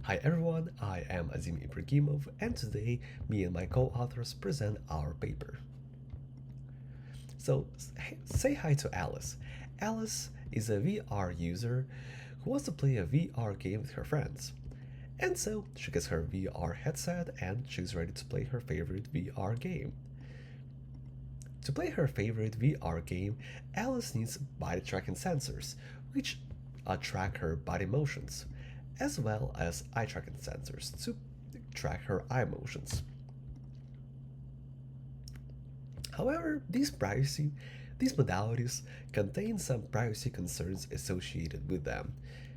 Hi everyone, I am Azim Ibragimov, and today me and my co-authors present our paper. So say hi to Alice. Alice is a VR user who wants to play a VR game with her friends. And so she gets her VR headset and she's ready to play her favorite VR game. To play her favorite VR game, Alice needs body tracking sensors, which track her body motions, as well as eye tracking sensors to track her eye motions. However, these modalities contain some privacy concerns associated with them.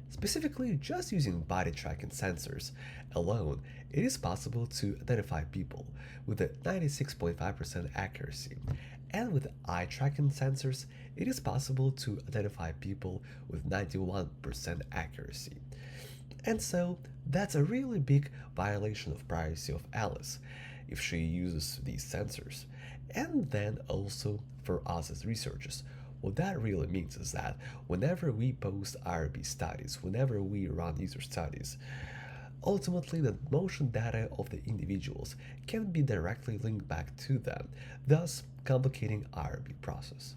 Specifically, just using body tracking sensors alone, it is possible to identify people with a 96.5% accuracy. And with eye tracking sensors, it is possible to identify people with 91% accuracy. And so, that's a really big violation of privacy of Alice if she uses these sensors. And then also for us as researchers, what that really means is that whenever we post IRB studies, whenever we run user studies, ultimately the motion data of the individuals can be directly linked back to them, thus complicating IRB process.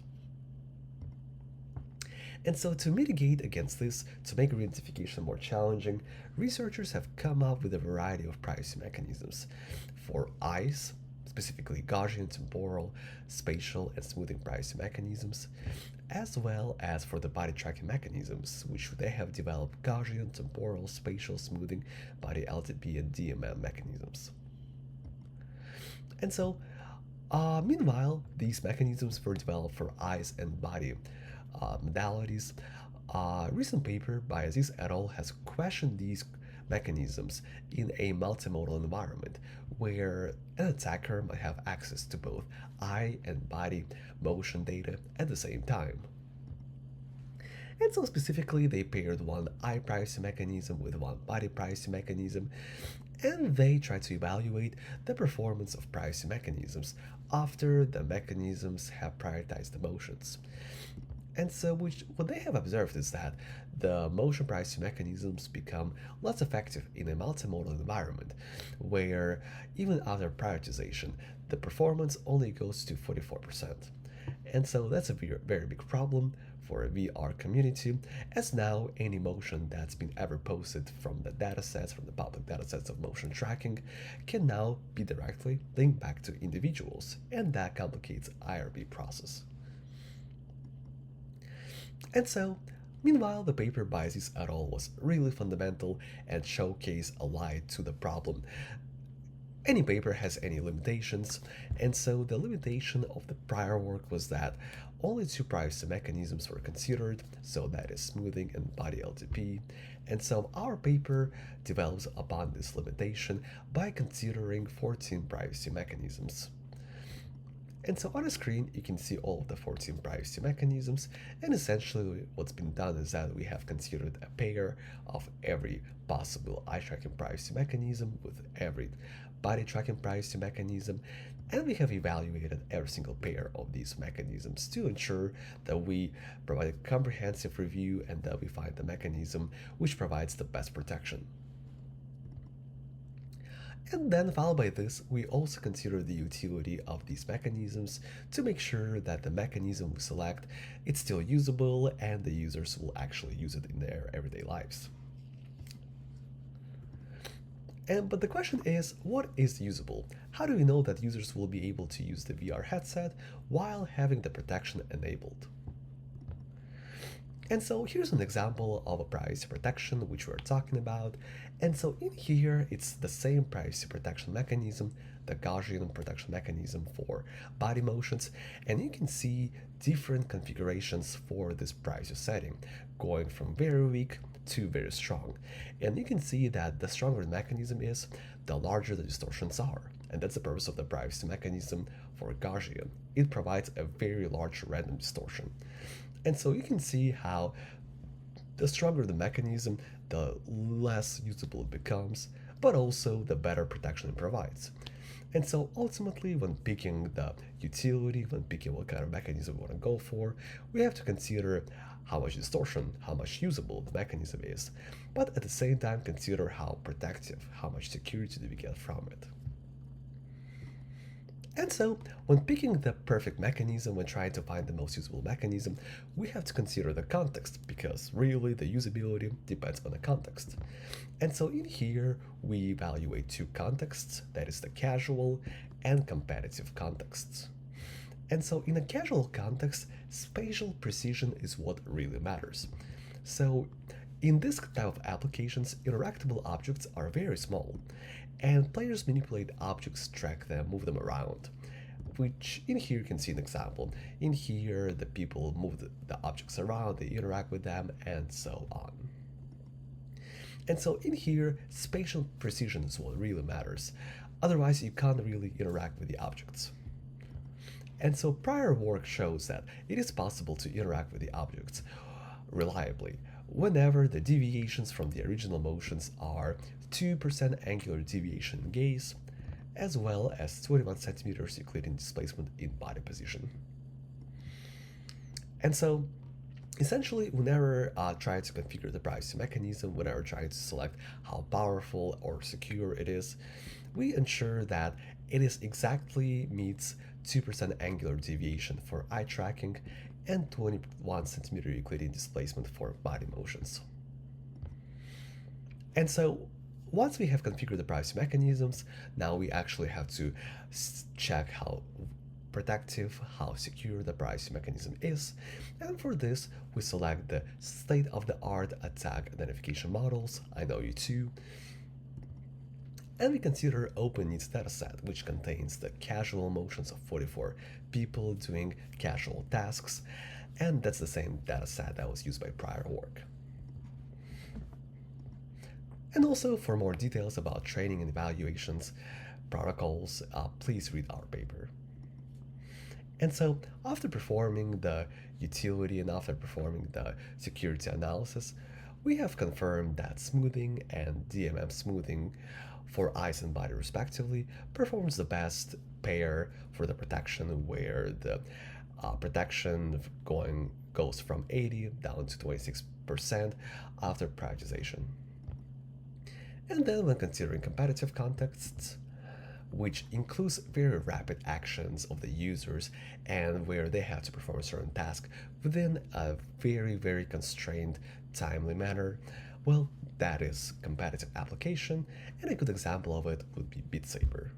And so, to mitigate against this, to make re-identification more challenging, researchers have come up with a variety of privacy mechanisms. For eyes, specifically Gaussian, temporal, spatial, and smoothing privacy mechanisms, as well as for the body tracking mechanisms, which they have developed Gaussian, temporal, spatial, smoothing, body LTP, and DMM mechanisms. And so, meanwhile, these mechanisms were developed for eyes and body modalities. A recent paper by Aziz et al. Has questioned these mechanisms in a multimodal environment where an attacker might have access to both eye and body motion data at the same time. And so specifically, they paired one eye privacy mechanism with one body privacy mechanism, and they tried to evaluate the performance of privacy mechanisms after the mechanisms have prioritized the motions. And so, what they have observed is that the motion privacy mechanisms become less effective in a multimodal environment, where even after prioritization, the performance only goes to 44%. And so, that's a very big problem for a VR community, as now any motion that's been ever posted from the datasets, from the public datasets of motion tracking, can now be directly linked back to individuals, and that complicates IRB process. And so, meanwhile, the paper by Aziz et al. Was really fundamental and showcased a light to the problem. Any paper has any limitations, and so the limitation of the prior work was that only two privacy mechanisms were considered, so that is smoothing and body LTP, and so our paper develops upon this limitation by considering 14 privacy mechanisms. And so on the screen, you can see all of the 14 privacy mechanisms, and essentially what's been done is that we have considered a pair of every possible eye tracking privacy mechanism with every body tracking privacy mechanism, and we have evaluated every single pair of these mechanisms to ensure that we provide a comprehensive review and that we find the mechanism which provides the best protection. And then followed by this, we also consider the utility of these mechanisms to make sure that the mechanism we select is still usable and the users will actually use it in their everyday lives. But the question is, what is usable? How do we know that users will be able to use the VR headset while having the protection enabled? And so here's an example of a privacy protection which we're talking about. And so in here, it's the same privacy protection mechanism, the Gaussian protection mechanism for body motions. And you can see different configurations for this privacy setting, going from very weak to very strong. And you can see that the stronger the mechanism is, the larger the distortions are. And that's the purpose of the privacy mechanism for Gaussian. It provides a very large random distortion. And so you can see how the stronger the mechanism, the less usable it becomes, but also the better protection it provides. And so ultimately, when picking the utility, when picking what kind of mechanism we want to go for, we have to consider how much distortion, how much usable the mechanism is, but at the same time consider how protective, how much security do we get from it. And so, when picking the perfect mechanism, when trying to find the most usable mechanism, we have to consider the context, because really the usability depends on the context. And so in here, we evaluate two contexts, that is the casual and competitive contexts. And so in a casual context, spatial precision is what really matters. So in this type of applications, interactable objects are very small, and players manipulate objects, track them, move them around. Which in here you can see an example. In here, the people move the objects around, they interact with them, and so on. And so in here, spatial precision is what really matters. Otherwise, you can't really interact with the objects. And so prior work shows that it is possible to interact with the objects reliably whenever the deviations from the original motions are 2% angular deviation in gaze, as well as 21 centimeters Euclidean displacement in body position. And so essentially, whenever trying to configure the privacy mechanism, whenever trying to select how powerful or secure it is, we ensure that it is exactly meets 2% angular deviation for eye tracking and 21 centimeter Euclidean displacement for body motions. And so once we have configured the privacy mechanisms, now we actually have to check how protective, how secure the privacy mechanism is, and for this we select the state-of-the-art attack identification models, I know you too, and we consider OpenNeeds dataset, which contains the casual motions of 44 people doing casual tasks, and that's the same dataset that was used by prior work. And also, for more details about training and evaluations protocols, please read our paper. And so, after performing the utility and after performing the security analysis, we have confirmed that smoothing and DMM smoothing for eyes and body respectively performs the best pair for the protection, where the protection goes from 80 down to 26% after privatization. And then when considering competitive contexts, which includes very rapid actions of the users and where they have to perform a certain task within a very constrained, timely manner, well, that is competitive application, and a good example of it would be Beat Saber.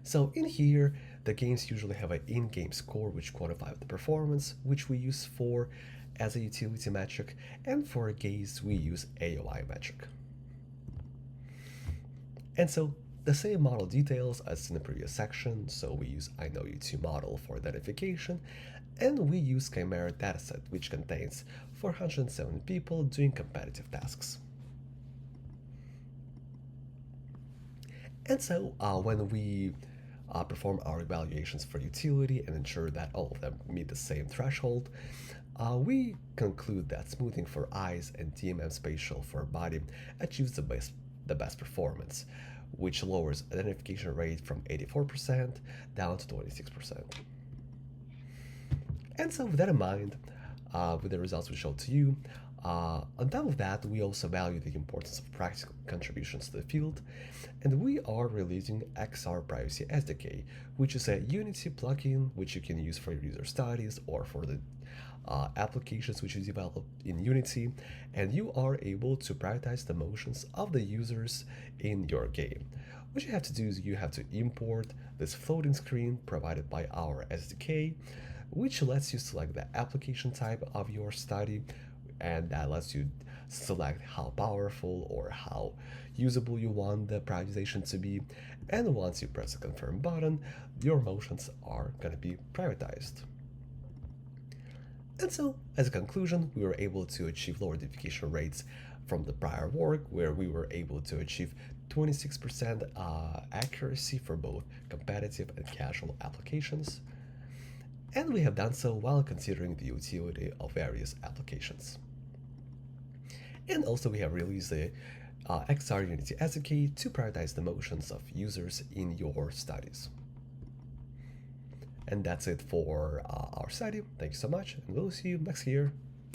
So in here, the games usually have an in-game score which quantifies the performance, which we use for as a utility metric, and for gaze we use AOI metric. And so the same model details as in the previous section, so we use I know you too model for identification, and we use Chimera dataset, which contains 407 people doing competitive tasks. And so when we perform our evaluations for utility and ensure that all of them meet the same threshold, we conclude that smoothing for eyes and DMM spatial for body achieves the best performance, which lowers identification rate from 84% down to 26%. And so with that in mind, with the results we showed to you, on top of that, we also value the importance of practical contributions to the field, and we are releasing XR Privacy SDK, which is a Unity plugin which you can use for your user studies or for the applications which you develop in Unity, and you are able to privatize the motions of the users in your game. What you have to do is you have to import this floating screen provided by our SDK, which lets you select the application type of your study, and that lets you select how powerful or how usable you want the privatization to be, and once you press the confirm button, your motions are going to be privatized. And so, as a conclusion, we were able to achieve lower identification rates from the prior work, where we were able to achieve 26% accuracy for both competitive and casual applications. And we have done so while considering the utility of various applications. And also we have released the XR Unity SDK to prioritize the motions of users in your studies. And that's it for our study. Thank you so much, and we'll see you next year.